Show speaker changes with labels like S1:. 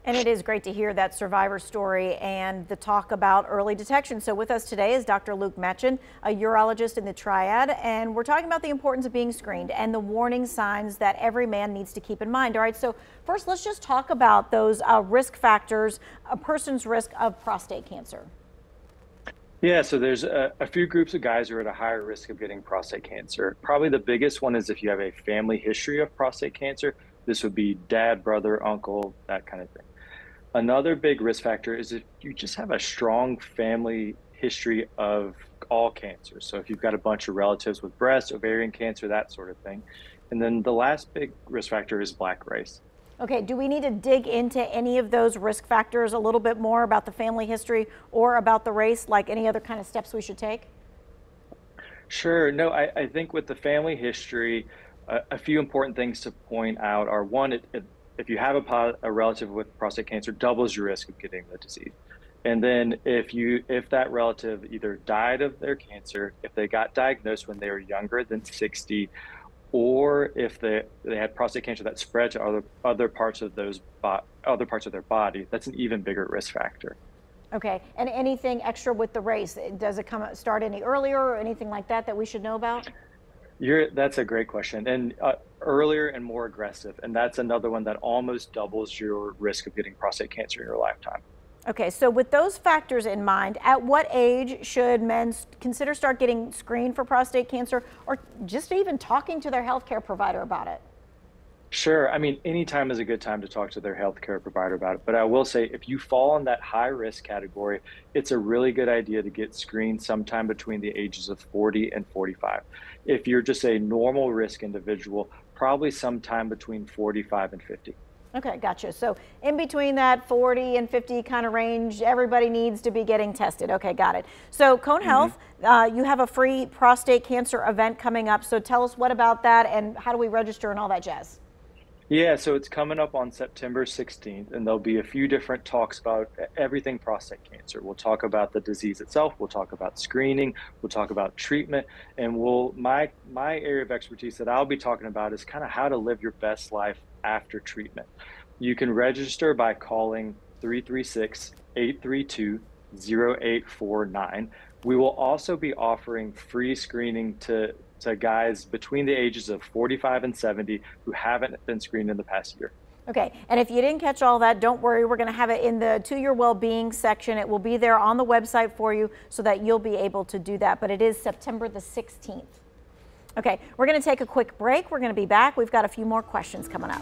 S1: And it is great to hear that survivor story and the talk about early detection. So with us today is Dr. Luke Metchin, a urologist in the Triad, and we're talking about the importance of being screened and the warning signs that every man needs to keep in mind. All right, so first let's just talk about those risk factors, a person's risk of prostate cancer.
S2: Yeah, so there's a few groups of guys who are at a higher risk of getting prostate cancer. Probably the biggest one is if you have a family history of prostate cancer. This would be dad, brother, uncle, that kind of thing. Another big risk factor is if you just have a strong family history of all cancers. So if you've got a bunch of relatives with breast, ovarian cancer, that sort of thing. And then the last big risk factor is black race.
S1: Okay, do we need to dig into any of those risk factors a little bit more about the family history or about the race, like any other kind of steps we should take?
S2: Sure. No, I think with the family history, a few important things to point out are one, if you have a relative with prostate cancer, doubles your risk of getting the disease. And then if that relative either died of their cancer, if they got diagnosed when they were younger than 60, or if they had prostate cancer that spread to other parts of their body, that's an even bigger risk factor.
S1: Okay, and anything extra with the race? Does it start any earlier or anything like that that we should know about?
S2: That's a great question, and earlier and more aggressive, and that's another one that almost doubles your risk of getting prostate cancer in your lifetime.
S1: Okay, so with those factors in mind, at what age should men consider start getting screened for prostate cancer, or just even talking to their healthcare provider about it?
S2: Sure. I mean, any time is a good time to talk to their healthcare provider about it. But I will say, if you fall in that high risk category, it's a really good idea to get screened sometime between the ages of 40 and 45. If you're just a normal risk individual, probably sometime between 45 and 50.
S1: Okay, gotcha. So in between that 40 and 50 kind of range, everybody needs to be getting tested. Okay, got it. So Cone Health, you have a free prostate cancer event coming up. So tell us what about that and how do we register and all that jazz?
S2: Yeah, so it's coming up on September 16th, and there'll be a few different talks about everything prostate cancer. We'll talk about the disease itself, we'll talk about screening, we'll talk about treatment, and my area of expertise that I'll be talking about is kind of how to live your best life after treatment. You can register by calling 336-832-0849. We will also be offering free screening to guys between the ages of 45 and 70 who haven't been screened in the past year.
S1: Okay, and if you didn't catch all that, don't worry. We're going to have it in the To Your Wellbeing section. It will be there on the website for you so that you'll be able to do that. But it is September the 16th. Okay, we're going to take a quick break. We're going to be back. We've got a few more questions coming up.